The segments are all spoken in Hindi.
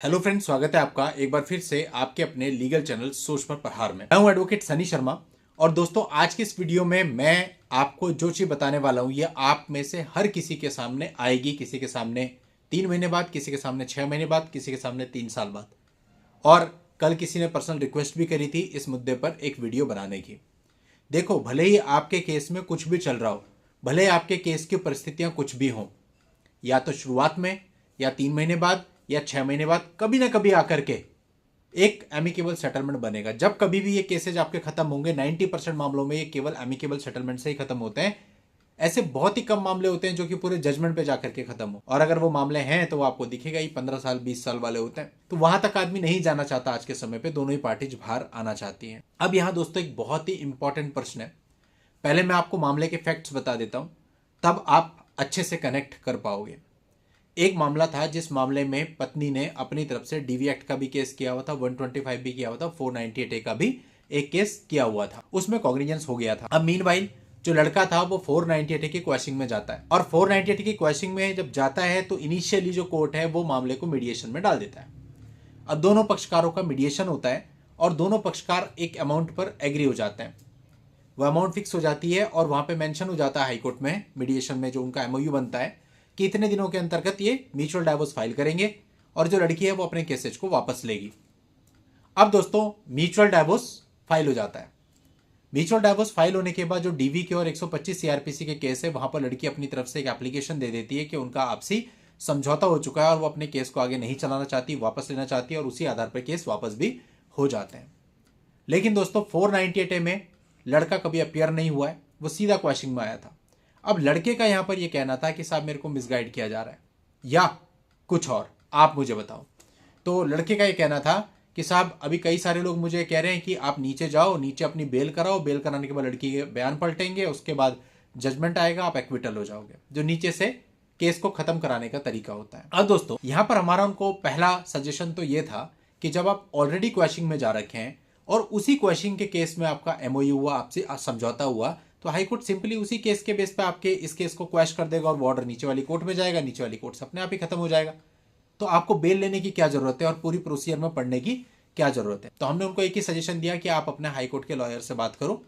हेलो फ्रेंड्स, स्वागत है आपका एक बार फिर से आपके अपने लीगल चैनल सोच पर प्रहार में। मैं हूं एडवोकेट सनी शर्मा। और दोस्तों, आज के इस वीडियो में मैं आपको जो चीज बताने वाला हूं ये आप में से हर किसी के सामने आएगी। किसी के सामने 3 महीने बाद, किसी के सामने 6 महीने बाद, किसी के सामने 3 साल बाद। और कल किसी ने पर्सनल रिक्वेस्ट भी करी थी इस मुद्दे पर एक वीडियो बनाने की। देखो, भले ही आपके केस में कुछ भी चल रहा हो, भले ही आपके केस की परिस्थितियां कुछ भी हों, या तो शुरुआत में, या 3 महीने बाद, या 6 महीने बाद, कभी ना कभी आकर के एक एमिकेबल सेटलमेंट बनेगा। जब कभी भी ये केसेज आपके खत्म होंगे, 90% मामलों में ये केवल एमिकेबल सेटलमेंट से ही खत्म होते हैं। ऐसे बहुत ही कम मामले होते हैं जो कि पूरे जजमेंट पे जाकर के खत्म हो। और अगर वो मामले हैं तो वो आपको दिखेगा ही 15 साल 20 साल वाले होते हैं। तो वहां तक आदमी नहीं जाना चाहता। आज के समय पे दोनों ही पार्टीज बाहर आना चाहती हैं। अब यहां दोस्तों एक बहुत ही इंपॉर्टेंट प्रश्न है। पहले मैं आपको मामले के फैक्ट्स बता देता हूं, तब आप अच्छे से कनेक्ट कर पाओगे। एक मामला था जिस मामले में पत्नी ने अपनी तरफ से डीवी एक्ट का भी केस किया हुआ था, 125 भी किया हुआ था, 498A का भी एक केस किया हुआ था। उसमें कॉग्निजेंस हो गया था। अब मीनवाइल जो लड़का था वो 498A की क्वेश्चनिंग में जाता है। और 498A की क्वेश्चनिंग में जब जाता है तो इनिशियली जो कोर्ट है वो मामले को मीडिएशन में डाल देता है। अब दोनों पक्षकारों का मीडिएशन होता है और दोनों पक्षकार एक अमाउंट पर एग्री हो जाते हैं। वो अमाउंट फिक्स हो जाती है और वहां पे मेंशन हो जाता है हाईकोर्ट में, मीडिएशन में जो उनका एमओयू बनता है कि इतने दिनों के अंतर्गत ये म्यूचुअल डाइवोर्स फाइल करेंगे और जो लड़की है वो अपने केसेज को वापस लेगी। अब दोस्तों, म्यूचुअल डाइवोर्स फाइल हो जाता है। म्यूचुअल डाइवोर्स फाइल होने के बाद जो डीवी के और 125 सीआरपीसी के केस है, वहां पर लड़की अपनी तरफ से एक एप्लीकेशन दे देती है कि उनका आपसी समझौता हो चुका है और वो अपने केस को आगे नहीं चलाना चाहती, वापस लेना चाहती है, और उसी आधार पर केस वापस भी हो जाते हैं। लेकिन दोस्तों, 498A में लड़का कभी अपियर नहीं हुआ है, वो सीधा क्वेश्चनिंग में आया था। अब लड़के का यहां पर यह कहना था कि साहब मेरे को मिसगाइड किया जा रहा है या कुछ और, आप मुझे बताओ। तो लड़के का यह कहना था कि साहब अभी कई सारे लोग मुझे कह रहे हैं कि आप नीचे जाओ, नीचे अपनी बेल कराओ, बेल कराने के बाद लड़की के बयान पलटेंगे, उसके बाद जजमेंट आएगा, आप एक्विटल हो जाओगे, जो नीचे से केस को खत्म कराने का तरीका होता है। अब दोस्तों, यहां पर हमारा उनको पहला सजेशन तो यह था कि जब आप ऑलरेडी क्वेश्चनिंग में जा रखे हैं और उसी क्वेश्चनिंग के केस में आपका एमओयू हुआ, आपसे समझौता हुआ, तो हाईकोर्ट सिंपली उसी केस के बेस पे आपके इस केस को क्वैश कर देगा और वो ऑर्डर नीचे वाली कोर्ट में जाएगा, नीचे वाली कोर्ट से अपने आप ही खत्म हो जाएगा। तो आपको बेल लेने की क्या जरूरत है और पूरी प्रोसीजर में पढ़ने की क्या जरूरत है। तो हमने उनको एक ही सजेशन दिया कि आप अपने हाईकोर्ट के लॉयर से बात करो,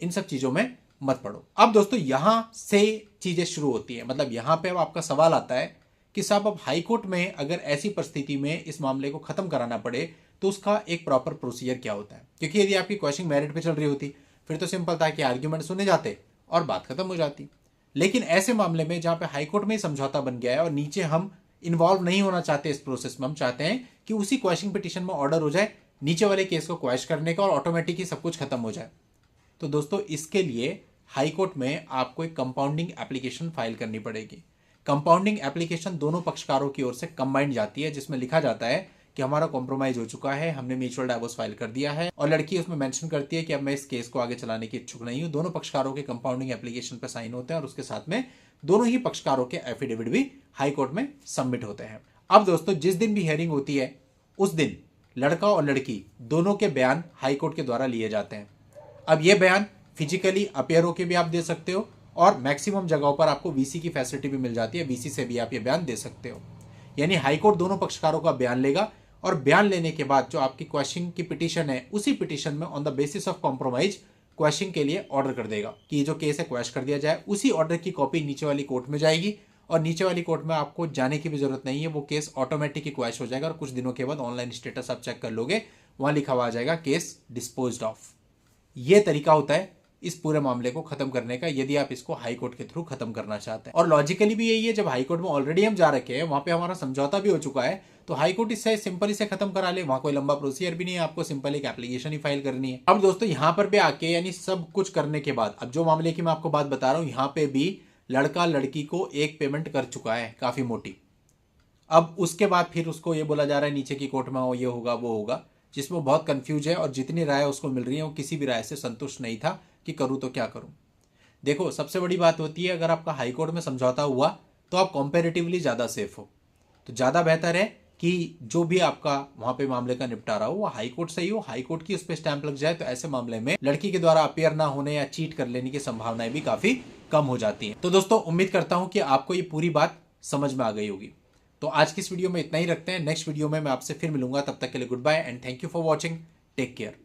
इन सब चीजों में मत पढ़ो। अब दोस्तों, यहां से चीजें शुरू होती है। मतलब यहां पे अब आपका सवाल आता है कि साहब अब हाईकोर्ट में अगर ऐसी परिस्थिति में इस मामले को खत्म कराना पड़े तो उसका एक प्रॉपर प्रोसीजर क्या होता है। क्योंकि यदि आपकी क्वेश्चनिंग मेरिट पे चल रही होती फिर तो सिंपल था कि आर्ग्यूमेंट सुने जाते और बात खत्म हो जाती। लेकिन ऐसे मामले में जहां पे हाईकोर्ट में समझौता बन गया है और नीचे हम इन्वॉल्व नहीं होना चाहते इस प्रोसेस में, हम चाहते हैं कि उसी क्वेश्चनिंग पिटीशन में ऑर्डर हो जाए नीचे वाले केस को क्वैश करने का और ऑटोमेटिकली सब कुछ खत्म हो जाए। तो दोस्तों, इसके लिए हाईकोर्ट में आपको एक कंपाउंडिंग एप्लीकेशन फाइल करनी पड़ेगी। कंपाउंडिंग एप्लीकेशन दोनों पक्षकारों की ओर से कंबाइंड जाती है, जिसमें लिखा जाता है कि हमारा कॉम्प्रोमाइज हो चुका है, हमने म्यूचुअल डाइवोर्स फाइल कर दिया है, और लड़की उसमें मेंशन करती है कि अब मैं इस केस को आगे चलाने की इच्छुक नहीं हूं। दोनों पक्षकारों के कंपाउंडिंग एप्लीकेशन पर साइन होते हैं और उसके साथ में दोनों ही पक्षकारों के एफिडेविट भी हाईकोर्ट में सबमिट होते हैं। अब दोस्तों, जिस दिन भी हियरिंग होती है उस दिन लड़का और लड़की दोनों के बयान हाईकोर्ट के द्वारा लिए जाते हैं। अब ये बयान फिजिकली अपेयर होकर भी आप दे सकते हो और मैक्सिमम जगहों पर आपको वीसी की फैसिलिटी भी मिल जाती है, वीसी से भी आप ये बयान दे सकते हो। यानी हाईकोर्ट दोनों पक्षकारों का बयान लेगा और बयान लेने के बाद जो आपकी क्वेश्चनिंग की पिटीशन है उसी पिटीशन में on the basis of compromise questioning के लिए ऑर्डर कर देगा कि जो केस है क्वैश कर दिया जाए। उसी ऑर्डर की कॉपी नीचे वाली कोर्ट में जाएगी और नीचे वाली कोर्ट में आपको जाने की भी जरूरत नहीं है, वो केस ऑटोमेटिक ही क्वैश हो जाएगा और कुछ दिनों के बाद ऑनलाइन स्टेटस आप चेक कर लोगे, वहां लिखा हुआ आ जाएगा केस डिस्पोज्ड ऑफ। ये तरीका होता है इस पूरे मामले को खत्म करने का, यदि आप इसको हाई कोर्ट के थ्रू खत्म करना चाहते हैं। और लॉजिकली भी यही है, जब हाई कोर्ट में ऑलरेडी हम जा रखे हैं, वहां पे हमारा समझौता भी हो चुका है, तो हाई कोर्ट इससे सिंपल इसे खत्म करा ले। वहां कोई लंबा प्रोसीजर भी नहीं है, आपको सिंपल एक एप्लीकेशन ही फाइल करनी है। अब दोस्तों, यहां पर भी आके यानी सब कुछ करने के बाद, अब जो मामले की मैं आपको बात बता रहा हूं, यहां पे भी लड़का लड़की को एक पेमेंट कर चुका है काफी मोटी। अब उसके बाद फिर उसको ये बोला जा रहा है नीचे की कोर्ट में ये होगा वो होगा, जिसमें बहुत कंफ्यूज है और जितनी राय उसको मिल रही है वो किसी भी राय से संतुष्ट नहीं था कि करूं तो क्या करूं। देखो, सबसे बड़ी बात होती है अगर आपका हाईकोर्ट में समझौता हुआ तो आप कंपैरेटिवली ज्यादा सेफ हो। तो ज्यादा बेहतर है कि जो भी आपका वहां पे मामले का निपटारा हो वो हाईकोर्ट से ही हो, हाईकोर्ट की उस पर स्टैंप लग जाए, तो ऐसे मामले में लड़की के द्वारा अपियर ना होने या चीट कर लेने की संभावनाएं भी काफी कम हो जाती हैं। तो दोस्तों, उम्मीद करता हूं कि आपको ये पूरी बात समझ में आ गई होगी। तो आज की इस वीडियो में इतना ही रखते हैं। नेक्स्ट वीडियो में मैं आपसे फिर मिलूंगा, तब तक के लिए goodbye and thank you for watching. Take care.